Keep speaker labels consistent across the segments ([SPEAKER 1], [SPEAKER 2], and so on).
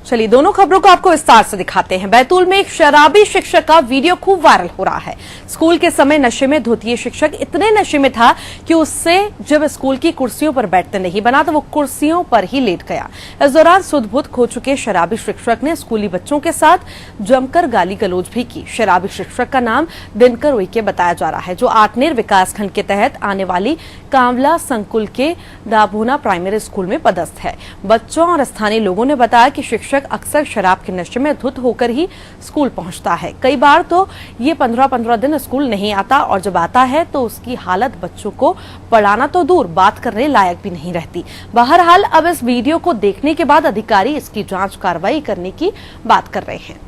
[SPEAKER 1] चलिए दोनों खबरों को आपको विस्तार से दिखाते हैं। बैतूल में एक शराबी शिक्षक का वीडियो खूब वायरल हो रहा है। स्कूल के समय नशे में धुत ये शिक्षक इतने नशे में था कि उससे जब स्कूल की कुर्सियों पर बैठते नहीं बना तो वो कुर्सियों पर ही लेट गया। इस दौरान सुध-बुध खो चुके शराबी शिक्षक ने स्कूली बच्चों के साथ जमकर गाली गलौज भी की। शराबी शिक्षक का नाम दिनकर उइके बताया जा रहा है, जो आठनेर विकासखंड के तहत आने वाली कांवला संकुल के दाभोना प्राइमरी स्कूल में पदस्थ है। बच्चों और स्थानीय लोगों ने बताया कि शिक्षक अक्सर शराब के नशे में धुत होकर ही स्कूल पहुंचता है। कई बार तो ये 15-15 दिन स्कूल नहीं आता और जब आता है तो उसकी हालत बच्चों को पढ़ाना तो दूर, बात करने लायक भी नहीं रहती। बहरहाल अब इस वीडियो को देखने के बाद अधिकारी इसकी जांच कार्रवाई करने की बात कर रहे हैं।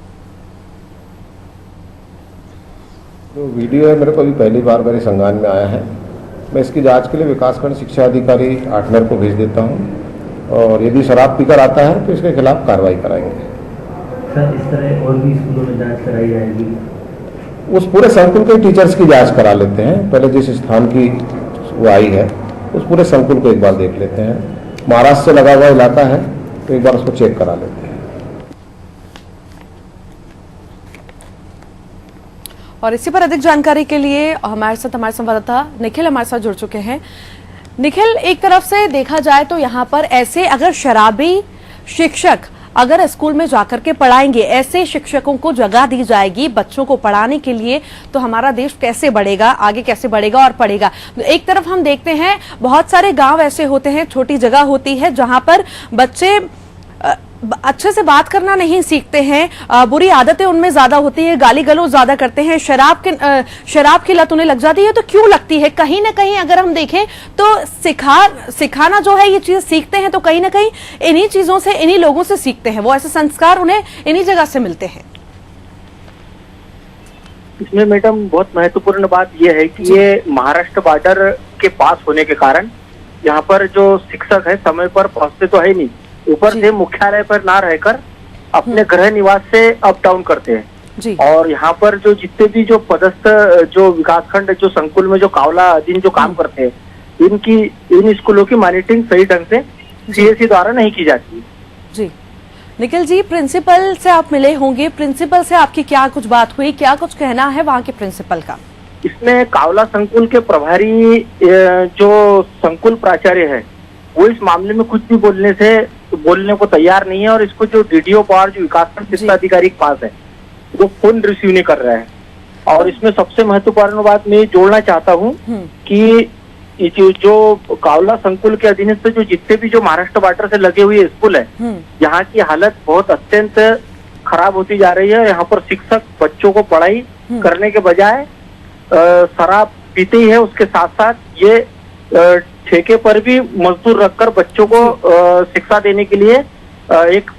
[SPEAKER 2] जो वीडियो है मेरे को अभी पहली बार मेरे संज्ञान में आया है। मैं इसकी जांच के लिए विकासखंड शिक्षा अधिकारी आठनेर को भेज देता हूं और यदि शराब पीकर आता है तो इसके खिलाफ कार्रवाई कराएंगे।
[SPEAKER 3] सर, इस तरह और भी स्कूलों में जांच कराई जाएगी?
[SPEAKER 2] उस पूरे संकुल के टीचर्स की जांच करा लेते हैं। पहले जिस स्थान की वो आई है उस पूरे संकुल को एक बार देख लेते हैं। महाराष्ट्र से लगा हुआ इलाका है तो एक बार उसको चेक करा लेते हैं।
[SPEAKER 1] और इसी पर अधिक जानकारी के लिए हमारे संवाददाता निखिल हमारे साथ जुड़ चुके हैं। निखिल, एक तरफ से देखा जाए तो यहाँ पर ऐसे अगर शराबी शिक्षक अगर स्कूल में जाकर के पढ़ाएंगे, ऐसे शिक्षकों को जगह दी जाएगी बच्चों को पढ़ाने के लिए, तो हमारा देश कैसे बढ़ेगा, आगे कैसे बढ़ेगा और पढ़ेगा। एक तरफ हम देखते हैं बहुत सारे गांव ऐसे होते हैं, छोटी जगह होती है जहां पर बच्चे अच्छे से बात करना नहीं सीखते हैं, बुरी आदतें उनमें ज्यादा होती है, गाली गलौज ज्यादा करते हैं, शराब की लत उन्हें लग जाती है। तो क्यों लगती है? कहीं ना कहीं अगर हम देखें तो सिखाना जो है ये चीज सीखते हैं तो कहीं ना कहीं इन्हीं चीजों से, इन्हीं लोगों से सीखते हैं। वो ऐसे संस्कार उन्हें इन्हीं जगह से मिलते हैं।
[SPEAKER 4] इसमें मैडम बहुत महत्वपूर्ण बात यह है कि ये महाराष्ट्र बॉर्डर के पास होने के कारण यहाँ पर जो शिक्षक है समय पर पहुंचते तो है नहीं, ऊपर से मुख्यालय पर ना रहकर अपने गृह निवास से अप डाउन करते हैं जी। और यहाँ पर जो जितने भी जो पदस्थ जो विकासखंड जो संकुल में जो कावला अधीन जो काम करते हैं, इन स्कूलों की मॉनिटरिंग सही ढंग से सीएससी द्वारा नहीं की जाती
[SPEAKER 1] जी। निखिल जी, प्रिंसिपल से आप मिले होंगे, प्रिंसिपल से आपकी क्या कुछ बात हुई, क्या कुछ कहना है वहाँ के प्रिंसिपल का?
[SPEAKER 4] इसमें कावला संकुल के प्रभारी जो संकुल प्राचार्य है वो इस मामले में कुछ भी बोलने को तैयार नहीं है और इसको जो डीडीओ पावर जो विकासखंड शिक्षा अधिकारी के पास है वो फोन रिसीव नहीं कर रहा है। और इसमें सबसे महत्वपूर्ण बात मैं जोड़ना चाहता हूँ कि जो कावला संकुल के अधीनस्थ जो जितने भी जो महाराष्ट्र बॉर्डर से लगे हुए स्कूल है, यहाँ की हालत बहुत अत्यंत खराब होती जा रही है। यहाँ पर शिक्षक बच्चों को पढ़ाई करने के बजाय शराब पीते ही है, उसके साथ साथ ये ठेके पर भी मजदूर रखकर बच्चों को शिक्षा देने के लिए एक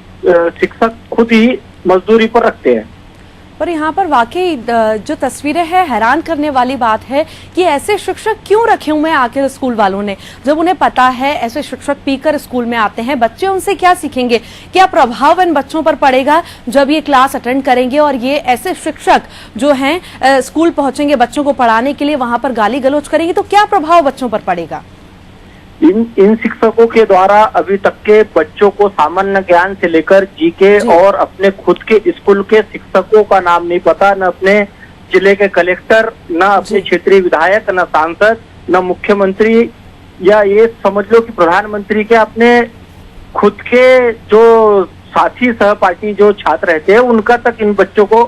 [SPEAKER 4] शिक्षक खुद ही मजदूरी पर रखते हैं।
[SPEAKER 1] पर यहाँ पर वाकई जो तस्वीरें हैं, हैरान करने वाली बात है कि ऐसे शिक्षक क्यों रखे हुए हैं आखिर स्कूल वालों ने, जब उन्हें पता है ऐसे शिक्षक पीकर स्कूल में आते हैं, बच्चे उनसे क्या सीखेंगे, क्या प्रभाव इन बच्चों पर पड़ेगा जब ये क्लास अटेंड करेंगे और ये ऐसे शिक्षक जो हैं स्कूल पहुंचेंगे बच्चों को पढ़ाने के लिए, वहां पर गाली गलौज करेंगे, तो क्या प्रभाव बच्चों पर पड़ेगा?
[SPEAKER 4] इन शिक्षकों के द्वारा अभी तक के बच्चों को सामान्य ज्ञान से लेकर जीके और अपने खुद के स्कूल के शिक्षकों का नाम नहीं पता, न अपने जिले के कलेक्टर, न अपने क्षेत्रीय विधायक, न सांसद, न मुख्यमंत्री, या ये समझ लो कि प्रधानमंत्री के अपने खुद के जो साथी सहपाठी जो छात्र रहते हैं उनका तक इन बच्चों को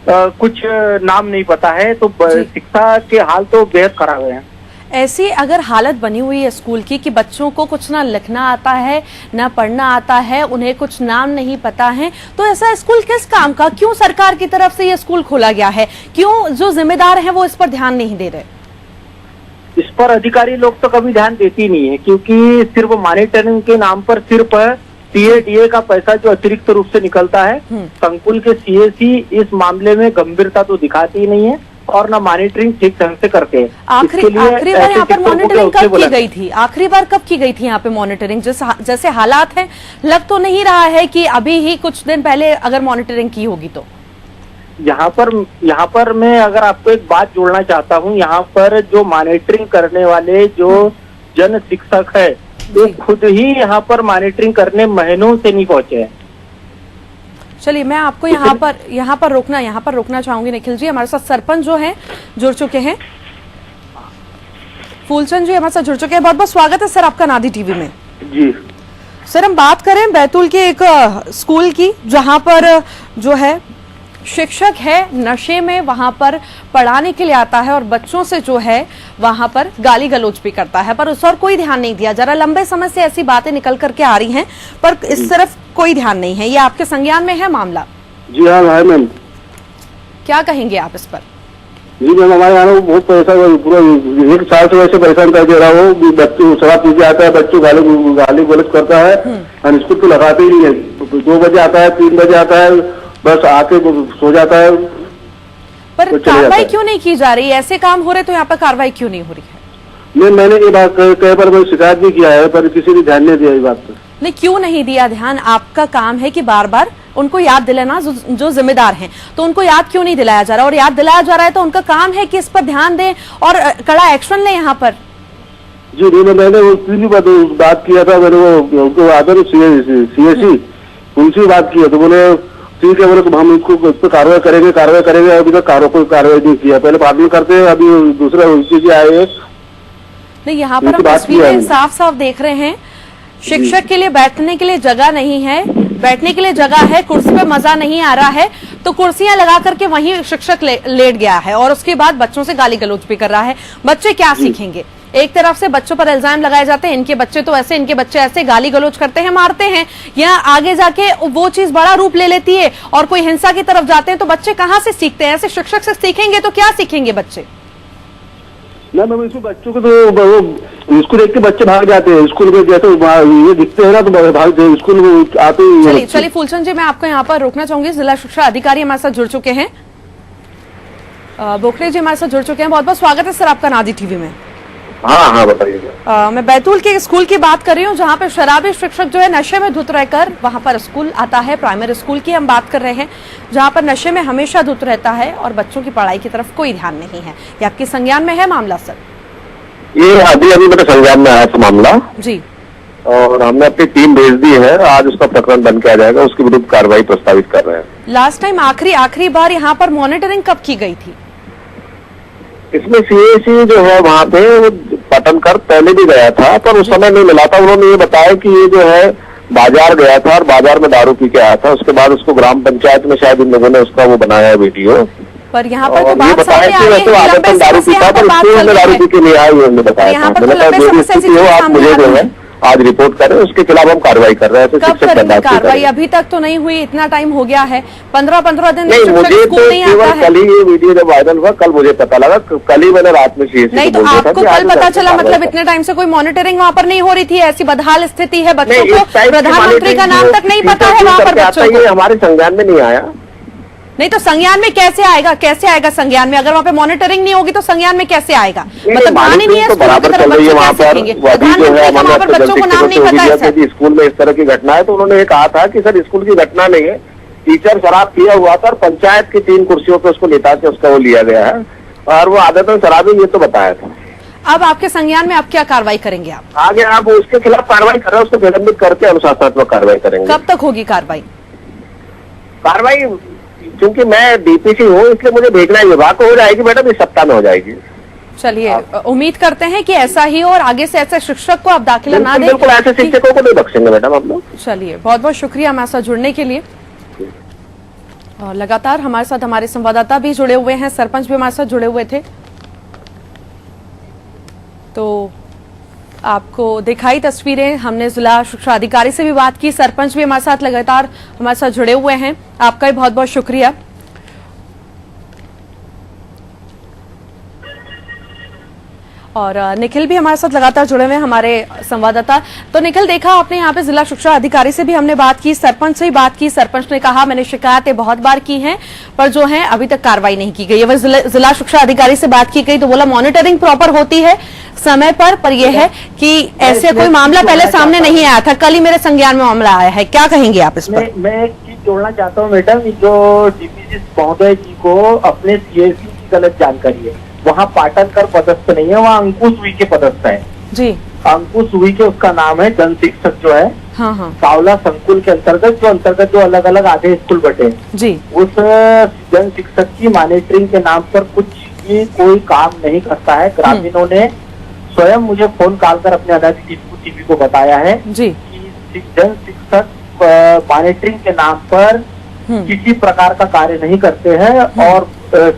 [SPEAKER 4] कुछ नाम नहीं पता है। तो शिक्षा के हाल तो बेहद खराब है।
[SPEAKER 1] ऐसी अगर हालत बनी हुई है स्कूल की कि बच्चों को कुछ ना लिखना आता है, ना पढ़ना आता है, उन्हें कुछ नाम नहीं पता है, तो ऐसा स्कूल किस काम का? क्यों सरकार की तरफ से ये स्कूल खोला गया है? क्यों जो जिम्मेदार हैं वो इस पर ध्यान नहीं दे रहे?
[SPEAKER 4] इस पर अधिकारी लोग तो कभी ध्यान देती नहीं है, क्योंकि सिर्फ मॉनिटरिंग के नाम पर सिर्फ टीए का पैसा जो अतिरिक्त रूप से निकलता है, संकुल के सीएससी इस मामले में गंभीरता तो दिखाती ही नहीं है और ना मॉनिटरिंग ठीक ढंग से करते हैं।
[SPEAKER 1] आखिरी बार यहाँ पर मॉनिटरिंग कब की गई थी? आखिरी बार कब की गई थी यहाँ पे मॉनिटरिंग? जैसे हालात हैं, लग तो नहीं रहा है कि अभी ही कुछ दिन पहले अगर मॉनिटरिंग की होगी तो।
[SPEAKER 4] यहाँ पर मैं अगर आपको एक बात जोड़ना चाहता हूँ, यहाँ पर जो मॉनिटरिंग करने वाले जो जन शिक्षक है वो खुद ही यहाँ पर मॉनिटरिंग करने महीनों से नहीं पहुंचे हैं।
[SPEAKER 1] चलिए मैं आपको यहाँ पर रोकना चाहूंगी निखिल जी। हमारे साथ सरपंच जो हैं जुड़ चुके हैं, फूलचंद जी हमारे साथ जुड़ चुके हैं। बहुत बहुत स्वागत है सर आपका नादी टीवी में।
[SPEAKER 5] जी
[SPEAKER 1] सर हम बात करें बैतूल के एक स्कूल की, जहां पर जो है शिक्षक है नशे में वहां पर पढ़ाने के लिए आता है और बच्चों से जो है वहां पर गाली गलौज भी करता है, पर उस और कोई ध्यान नहीं दिया जा रहा। लंबे समय से ऐसी बातें निकल करके आ रही हैं पर इस तरफ कोई ध्यान नहीं है। ये आपके संज्ञान में है मामला?
[SPEAKER 5] जी हाँ है मैम।
[SPEAKER 1] क्या कहेंगे आप इस पर?
[SPEAKER 5] जी मैम, हमारे यहाँ बहुत परेशान, पूरा 1 साल से वैसे परेशान कर दे रहा हूँ। बच्चों शराब पी के आता है, बच्चों गाली गलौज करता है और स्कूल तो लगाते ही नहीं है। 2 बजे आता है, 3 बजे आता है, बस आके सो जाता है।
[SPEAKER 1] पर कार्रवाई क्यों नहीं की जा रही? ऐसे काम हो रहे तो यहाँ पर कार्रवाई क्यों नहीं हो रही है?
[SPEAKER 5] मैंने ये बात कई बार शिकायत भी किया है पर किसी ने ध्यान नहीं दिया ये बात पर।
[SPEAKER 1] नहीं, क्यों नहीं दिया ध्यान? आपका काम है कि बार बार उनको याद दिलाना, जो जिम्मेदार हैं तो उनको याद क्यों नहीं दिलाया जा रहा? और याद दिलाया जा रहा है तो उनका काम है कि इस पर ध्यान दें और कड़ा एक्शन लें यहाँ पर।
[SPEAKER 5] जी नहीं, मैंने वो बात किया था, मैंने वो उनको आदर CSC उनसे बात की है तो बोले ठीक है, बोले तो हम इसको इस पर कार्रवाई करेंगे। अभी तक कोई कार्रवाई नहीं किया। पहले बाद में करते हैं, अभी दूसरा चीजें आए हैं।
[SPEAKER 1] नहीं, यहाँ पर हम तस्वीरें साफ साफ देख रहे हैं। शिक्षक के लिए बैठने के लिए जगह नहीं है, बैठने के लिए जगह है, कुर्सी पे मजा नहीं आ रहा है तो कुर्सियां लगा करके वहीं शिक्षक लेट गया है और उसके बाद बच्चों से गाली गलौज भी कर रहा है। बच्चे क्या सीखेंगे? एक तरफ से बच्चों पर इल्जाम लगाए जाते हैं, इनके बच्चे तो ऐसे, इनके बच्चे ऐसे, गाली गलौज करते हैं, मारते हैं। यहाँ आगे जाके वो चीज बड़ा रूप ले लेती है और कोई हिंसा की तरफ जाते हैं तो बच्चे कहाँ से सीखते हैं? ऐसे शिक्षक से सीखेंगे तो क्या सीखेंगे बच्चे?
[SPEAKER 5] ना मैम, इसमें बच्चों को तो इसको देख के बच्चे भाग जाते हैं। स्कूल में जैसे ये दिखते हैं ना तो भागते हैं, स्कूल में आते ही।
[SPEAKER 1] चलिए फूलचंद जी, मैं आपको यहाँ पर रोकना चाहूंगी। जिला शिक्षा अधिकारी हमारे साथ जुड़ चुके हैं, बोखरे जी हमारे साथ जुड़ चुके हैं। बहुत बहुत स्वागत है सर आपका नादी टीवी में।
[SPEAKER 5] हाँ बताइए।
[SPEAKER 1] मैं बैतूल के स्कूल की बात कर रही हूँ जहाँ पे शराबी शिक्षक जो है नशे में धुत रहकर वहां पर स्कूल आता है। प्राइमरी स्कूल की हम बात कर रहे हैं जहाँ पर नशे में हमेशा धुत रहता है और बच्चों की पढ़ाई की तरफ कोई ध्यान नहीं है। ये आपके संज्ञान में है मामला सर?
[SPEAKER 5] ये अभी मेरे संज्ञान में आया था मामला
[SPEAKER 1] जी,
[SPEAKER 5] और हमने अपनी टीम भेज दी है। आज उसका प्रकरण बंद किया जाएगा, उसके विरुद्ध कार्रवाई प्रस्तावित कर रहे हैं।
[SPEAKER 1] लास्ट टाइम आखिरी बार यहाँ पर मॉनिटरिंग कब की गई थी?
[SPEAKER 5] इसमें CSC जो है वहाँ पे पटन कर पहले भी गया था पर उस समय नहीं मिला था। उन्होंने ये बताया कि ये जो है बाजार गया था और बाजार में दारू पी के आया था। उसके बाद उसको ग्राम पंचायत में शायद इन लोगों ने उसका वो बनाया वीडियो,
[SPEAKER 1] पर यहाँ पर तो
[SPEAKER 5] बात सामने आ रही है कि दारू पीता पर स्कूल में दारू पी के नहीं आए, उन्होंने बताया था। मैंने कहा जो भी स्थिति हो आप मुझे जो है आज रिपोर्ट करें, उसके खिलाफ हम कार्रवाई कर रहे हैं।
[SPEAKER 1] कब करेंगे कार्रवाई? अभी तक तो नहीं हुई, इतना टाइम हो गया है, 15 दिन
[SPEAKER 5] नहीं। मुझे तो केवल कल ही ये वीडियो जब वायरल हुआ, कल मुझे पता लगा, कल ही मैंने रात में CSC
[SPEAKER 1] नहीं तो आपको कल पता चला, मतलब इतने टाइम से कोई मॉनिटरिंग वहाँ पर नहीं हो रही थी? ऐसी बदहाल स्थिति है, बच्चों को प्रधानमंत्री का नाम तक नहीं पता है वहाँ पर बच्चों को।
[SPEAKER 5] हमारे संज्ञान में नहीं आया।
[SPEAKER 1] नहीं तो संज्ञान में कैसे आएगा? संज्ञान में अगर वहाँ पे मॉनिटरिंग नहीं होगी तो संज्ञान में कैसे आएगा? मतलब ध्यान ही नहीं है
[SPEAKER 5] तो बराबर चल रही है वहाँ पर।
[SPEAKER 1] प्रधानमंत्री का वहाँ पर बच्चों को नाम नहीं पता है सर।
[SPEAKER 5] स्कूल में इस तरह की घटना है तो उन्होंने ये कहा था कि सर स्कूल की घटना नहीं है, टीचर शराब पिया हुआ था और पंचायत की 3 कुर्सियों पे उसको लेटा के उसका वो लिया गया है और वो आदतन शराबी, ये तो बताया था।
[SPEAKER 1] अब आपके संज्ञान में अब क्या कार्रवाई करेंगे आप?
[SPEAKER 5] आगे आप उसके खिलाफ कार्रवाई कर रहे हैं, उसको निलंबित करके अनुशासनात्मक कार्रवाई करेंगे।
[SPEAKER 1] कब तक होगी कार्रवाई?
[SPEAKER 5] क्योंकि मैं DPC हूँ इसलिए मुझे भेजना है विभाग को, हो जाएगी मैडम, इस सप्ताह में हो जाएगी।
[SPEAKER 1] चलिए उम्मीद करते हैं कि ऐसा ही हो और आगे से ऐसे शिक्षक को आप दाखिला ना दें।
[SPEAKER 5] बिल्कुल ऐसे शिक्षकों को नहीं बख्शेंगे मैडम हम लोग।
[SPEAKER 1] चलिए बहुत बहुत शुक्रिया हमारे साथ जुड़ने के लिए। और लगातार हमारे साथ हमारे संवाददाता भी जुड़े हुए हैं, सरपंच भी हमारे साथ जुड़े हुए थे, तो आपको दिखाई तस्वीरें। हमने जिला शिक्षा अधिकारी से भी बात की, सरपंच भी हमारे साथ लगातार हमारे साथ जुड़े हुए हैं। आपका भी बहुत बहुत शुक्रिया। और निखिल भी हमारे साथ लगातार जुड़े हुए हैं, हमारे संवाददाता। तो निखिल, देखा आपने यहाँ पे जिला शिक्षा अधिकारी से भी हमने बात की, सरपंच से भी बात की। सरपंच ने कहा मैंने शिकायतें बहुत बार की हैं पर जो है अभी तक कार्रवाई नहीं की गई है। वह जिला शिक्षा अधिकारी से बात की गई तो बोला मॉनिटरिंग प्रॉपर होती है समय पर यह है कि ऐसे कोई मामला पहले सामने नहीं आया था, कल ही मेरे संज्ञान में मामला आया है। क्या कहेंगे आप इस पर?
[SPEAKER 4] मैं एक चीज जोड़ना चाहता हूँ मैडम, जो DPC महोदय जी को अपने CSC की गलत जानकारी है। वहाँ पाटनकर पदस्थ नहीं है, वहाँ अंकुश उइके पदस्थ है
[SPEAKER 1] जी।
[SPEAKER 4] अंकुश उइके उसका नाम है, जन शिक्षक जो है
[SPEAKER 1] हाँ हाँ
[SPEAKER 4] सावला संकुल के अंतर्गत जो अलग अलग आधे स्कूल बटे हैं,
[SPEAKER 1] जी
[SPEAKER 4] उस जन शिक्षक की मॉनिटरिंग के नाम पर कुछ भी कोई काम नहीं करता है। ग्रामीणों ने स्वयं मुझे फोन कॉल कर अपने अदालती टीवी को बताया है
[SPEAKER 1] जी
[SPEAKER 4] कि जन शिक्षक मॉनिटरिंग के नाम पर किसी प्रकार का कार्य नहीं करते हैं और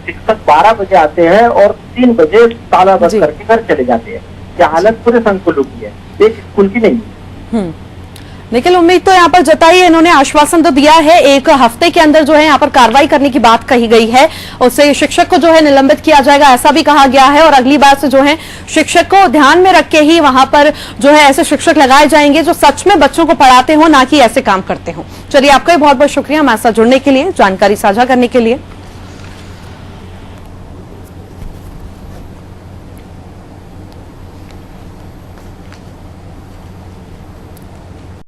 [SPEAKER 4] शिक्षक 12 बजे आते हैं और 3 बजे ताला बंद
[SPEAKER 1] जी।
[SPEAKER 4] करके घर चले जाते हैं। यह हालत पूरे संकुलों की है, एक स्कूल की नहीं।
[SPEAKER 1] लेकिन उम्मीद तो यहाँ पर जताई है, इन्होंने आश्वासन तो दिया है 1 हफ्ते के अंदर जो है यहाँ पर कार्रवाई करने की बात कही गई है, उससे शिक्षक को जो है निलंबित किया जाएगा ऐसा भी कहा गया है। और अगली बार से जो है शिक्षक को ध्यान में रख के ही वहां पर जो है ऐसे शिक्षक लगाए जाएंगे जो सच में बच्चों को पढ़ाते हो, ना कि ऐसे काम करते हो। चलिए, आपका भी बहुत बहुत शुक्रिया हमारे साथ जुड़ने के लिए, जानकारी साझा करने के लिए।